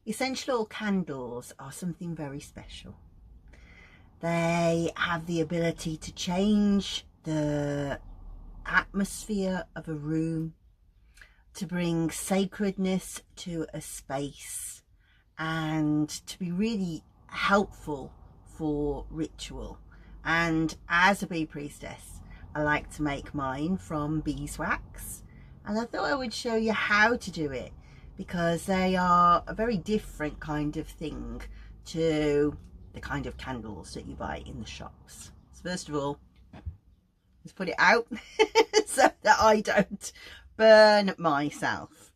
Essential oil candles are something very special. They have the ability to change the atmosphere of a room, to bring sacredness to a space, and to be really helpful for ritual. And as a bee priestess, I like to make mine from beeswax, and I thought I would show you how to do it, because they are a very different kind of thing to the kind of candles that you buy in the shops. So first of all, let's put it out so that I don't burn myself.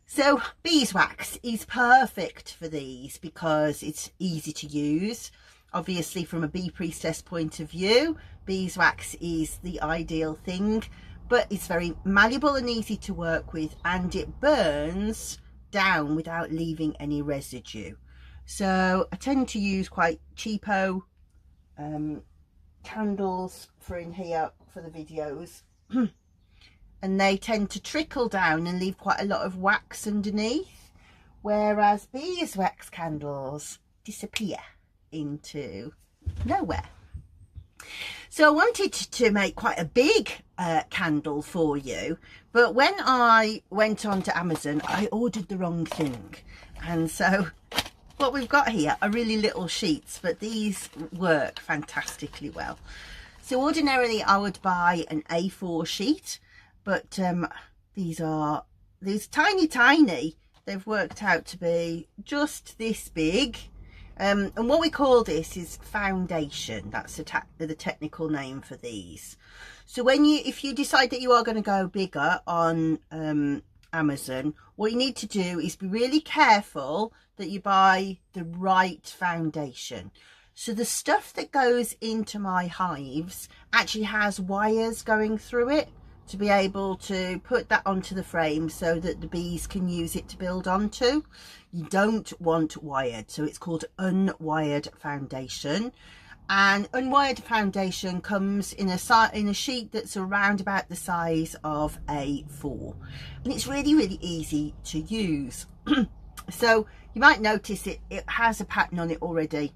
So beeswax is perfect for these because it's easy to use. Obviously, from a bee priestess point of view, beeswax is the ideal thing, but it's very malleable and easy to work with, and it burns down without leaving any residue. So I tend to use quite cheapo candles for in here for the videos and they tend to trickle down and leave quite a lot of wax underneath, whereas beeswax candles disappear into nowhere. So I wanted to make quite a big candle for you, but when I went on to Amazon, I ordered the wrong thing, and so what we've got here are really little sheets, but these work fantastically well. So ordinarily I would buy an A4 sheet, but these tiny. They've worked out to be just this big. And what we call this is foundation. That's the technical name for these. So if you decide that you are going to go bigger on Amazon, what you need to do is be really careful that you buy the right foundation. So the stuff that goes into my hives actually has wires going through it to be able to put that onto the frame so that the bees can use it to build onto. You don't want wired, so it's called unwired foundation. And unwired foundation comes in a sheet that's around about the size of A4, and it's really easy to use. So you might notice it has a pattern on it already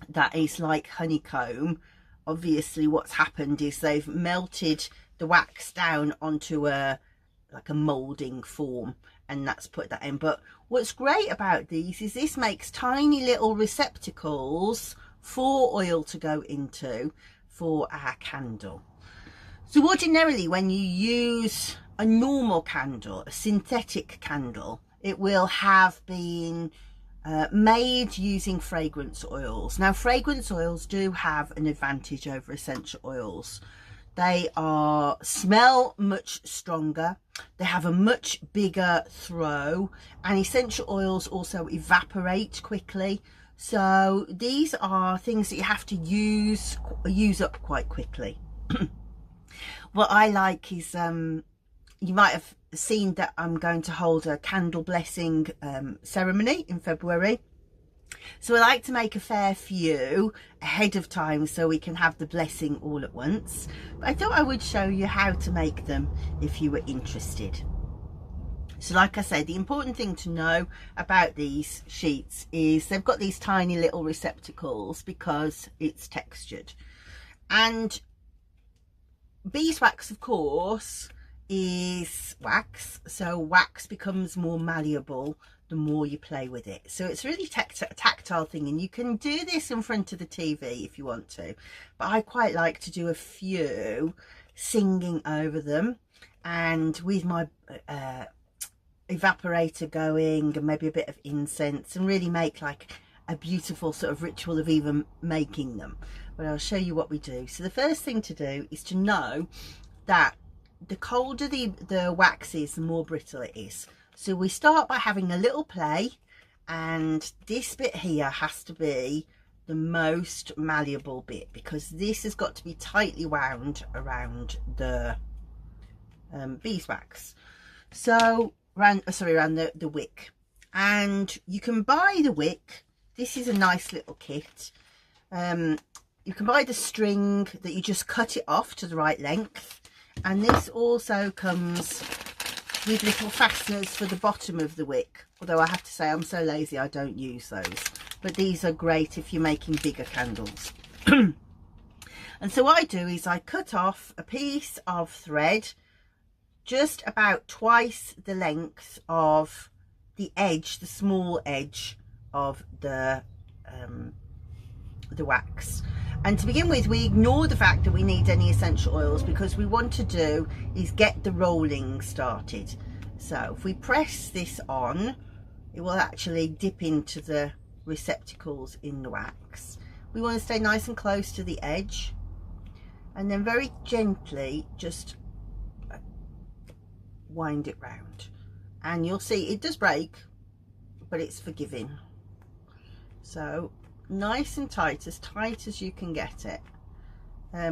that is like honeycomb. Obviously what's happened is they've melted the wax down onto like a molding form, and that's put that in. But what's great about these is this makes tiny little receptacles for oil to go into for our candle. So ordinarily when you use a normal candle, a synthetic candle, it will have been made using fragrance oils. Now fragrance oils do have an advantage over essential oils. They smell much stronger, they have a much bigger throw, and essential oils also evaporate quickly. So these are things that you have to use up quite quickly. What I like is, you might have seen that I'm going to hold a candle blessing ceremony in February. So I like to make a fair few ahead of time so we can have the blessing all at once. But I thought I would show you how to make them if you were interested. So like I said, the important thing to know about these sheets is they've got these tiny little receptacles because it's textured. And beeswax, of course, is wax, so wax becomes more malleable the more you play with it. So it's really a tactile thing, and you can do this in front of the TV if you want to, but I quite like to do a few singing over them, and with my evaporator going and maybe a bit of incense, and really make like a beautiful sort of ritual of even making them. But I'll show you what we do. So the first thing to do is to know that the colder the wax is, the more brittle it is. So we start by having a little play, and this bit here has to be the most malleable bit because this has got to be tightly wound around the beeswax. So around the wick, and you can buy the wick. This is a nice little kit. You can buy the string that you just cut it off to the right length, and this also comes with little fasteners for the bottom of the wick, although I have to say I'm so lazy I don't use those, but these are great if you're making bigger candles. And so what I do is I cut off a piece of thread just about twice the length of the edge, the small edge of the wax. And to begin with, we ignore the fact that we need any essential oils, because we want to do is get the rolling started. So if we press this on, it will actually dip into the receptacles in the wax. We want to stay nice and close to the edge, and then very gently just wind it round, and you'll see it does break, but it's forgiving. So nice and tight as you can get it,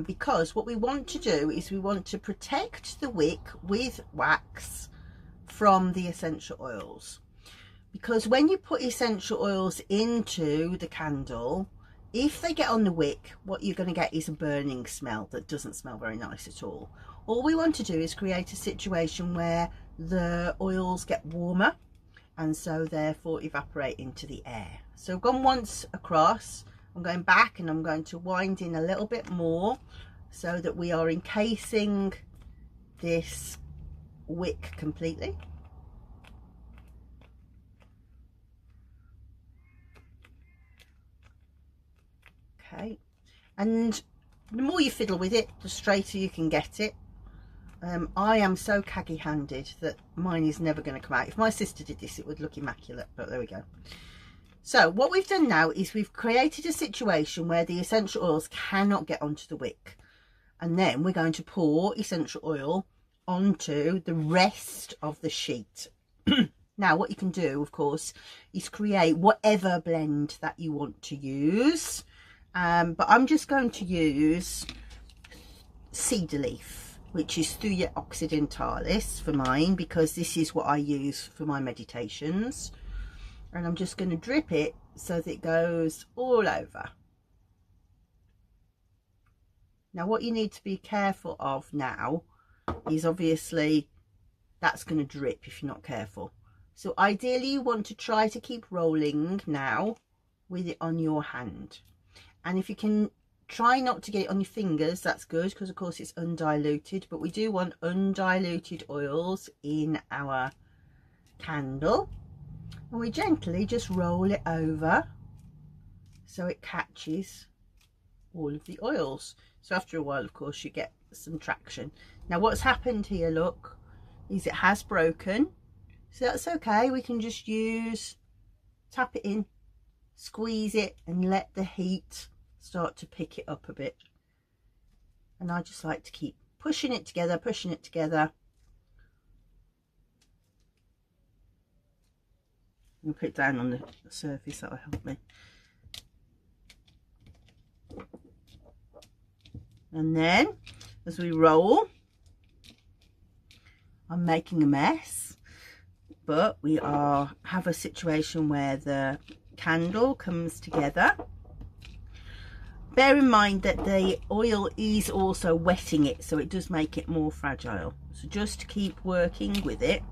because what we want to do is we want to protect the wick with wax from the essential oils, because when you put essential oils into the candle, if they get on the wick, what you're going to get is a burning smell that doesn't smell very nice at all. All we want to do is create a situation where the oils get warmer and so therefore evaporate into the air. So I've gone once across, I'm going back and I'm going to wind in a little bit more so that we are encasing this wick completely. Okay, and the more you fiddle with it, the straighter you can get it. I am so caggy handed that mine is never going to come out. If my sister did this, it would look immaculate, but there we go. So what we've done now is we've created a situation where the essential oils cannot get onto the wick, and then we're going to pour essential oil onto the rest of the sheet. Now what you can do, of course, is create whatever blend that you want to use, but I'm just going to use cedar leaf, which is Thuja occidentalis for mine, because this is what I use for my meditations. And I'm just going to drip it so that it goes all over. Now what you need to be careful of now is obviously that's going to drip if you're not careful. So ideally you want to try to keep rolling now with it on your hand. And if you can try not to get it on your fingers, that's good, because of course it's undiluted, but we do want undiluted oils in our candle. And we gently just roll it over so it catches all of the oils. So after a while, of course, you get some traction. Now what's happened here, look, is it has broken. So that's okay. We can just tap it in, squeeze it, and let the heat start to pick it up a bit. And I just like to keep pushing it together, pushing it together. I'll put it down on the surface, that will help me. And then as we roll, I'm making a mess, but we have a situation where the candle comes together. Bear in mind that the oil is also wetting it, so it does make it more fragile. So just keep working with it.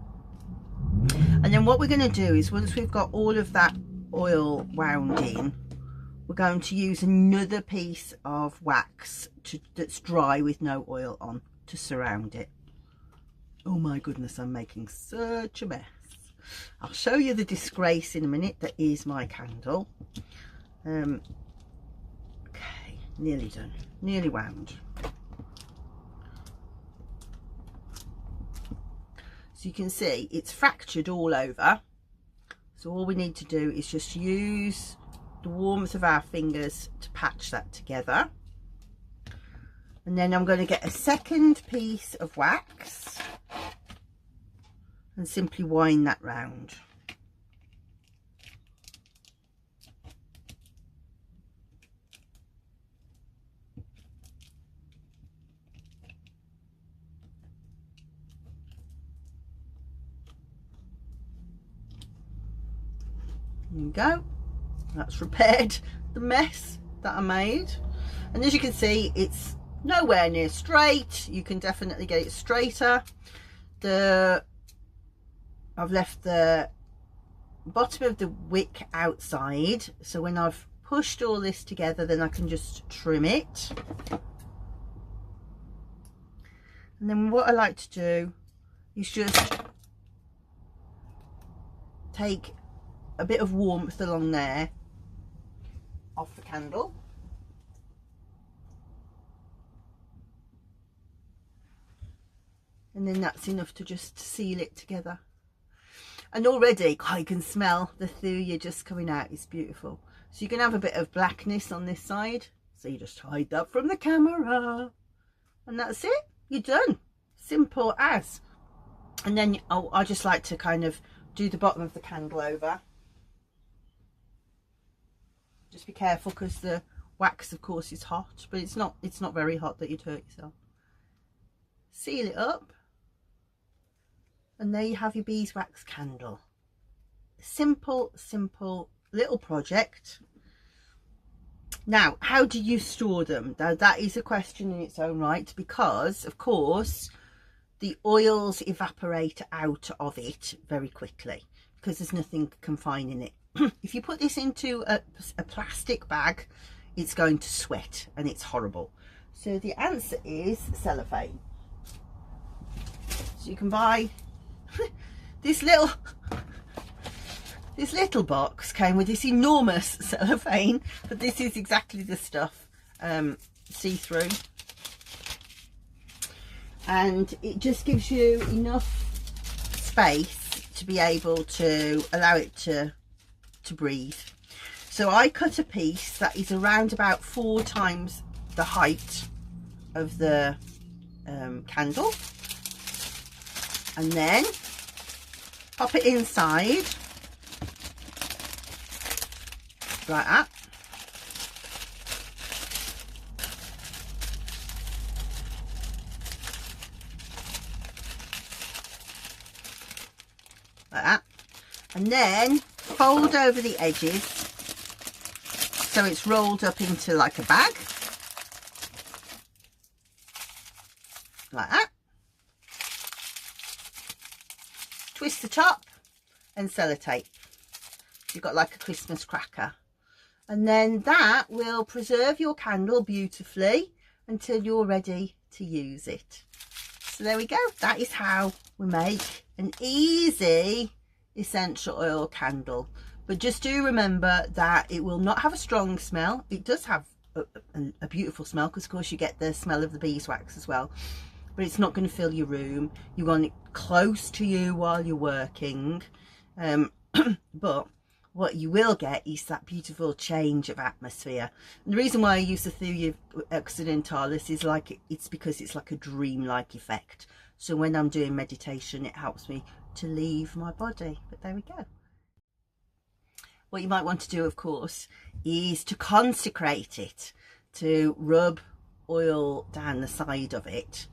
And then what we're going to do is, once we've got all of that oil wound in, we're going to use another piece of wax that's dry with no oil on to surround it. Oh my goodness, I'm making such a mess. I'll show you the disgrace in a minute that is my candle. Okay, nearly done, nearly wound. So you can see it's fractured all over. So all we need to do is just use the warmth of our fingers to patch that together. And then I'm going to get a second piece of wax and simply wind that round. There you go. That's repaired the mess that I made. And as you can see, it's nowhere near straight. You can definitely get it straighter. I've left the bottom of the wick outside, so when I've pushed all this together then I can just trim it. And then what I like to do is just take a bit of warmth along there off the candle. And then that's enough to just seal it together. And already I can smell the thuya just coming out. It's beautiful. So you can have a bit of blackness on this side. So you just hide that from the camera. And that's it. You're done. Simple as. And then I just like to kind of do the bottom of the candle over. Just be careful because the wax of course is hot, but it's not very hot that you'd hurt yourself. Seal it up. And there you have your beeswax candle. Simple little project. Now, how do you store them? Now, that is a question in its own right, because of course the oils evaporate out of it very quickly because there's nothing confining it. If you put this into a plastic bag, it's going to sweat and it's horrible. So the answer is cellophane. So you can buy this little box came with this enormous cellophane, but this is exactly the stuff, see-through, and it just gives you enough space to be able to allow it to breathe. So I cut a piece that is around about 4 times the height of the candle, and then pop it inside like that. Like that. And then fold over the edges so it's rolled up into like a bag. Like that. Twist the top and sellotape. You've got like a Christmas cracker. And then that will preserve your candle beautifully until you're ready to use it. So there we go. That is how we make an easy essential oil candle. But just do remember that it will not have a strong smell. It does have a beautiful smell because of course you get the smell of the beeswax as well. But it's not going to fill your room. You want it close to you while you're working. But what you will get is that beautiful change of atmosphere. And the reason why I use the Thuya occidentalis is it's because it's like a dream-like effect. So when I'm doing meditation, it helps me to leave my body. But there we go. What you might want to do, of course, is to consecrate it, to rub oil down the side of it.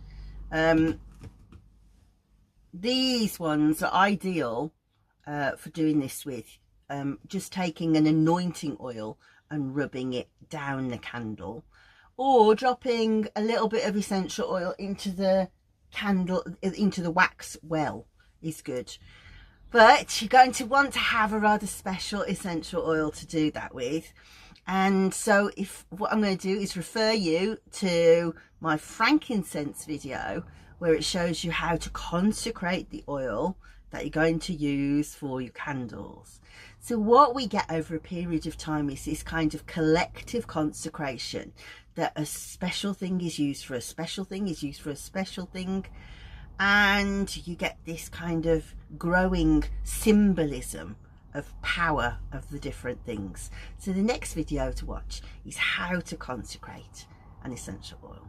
These ones are ideal for doing this with. Just taking an anointing oil and rubbing it down the candle, or dropping a little bit of essential oil into the candle, into the wax well is good. But you're going to want to have a rather special essential oil to do that with. And so what I'm going to do is refer you to my frankincense video where it shows you how to consecrate the oil that you're going to use for your candles. So what we get over a period of time is this kind of collective consecration, that a special thing is used for a special thing is used for a special thing, and you get this kind of growing symbolism of power of the different things. So the next video to watch is how to consecrate an essential oil.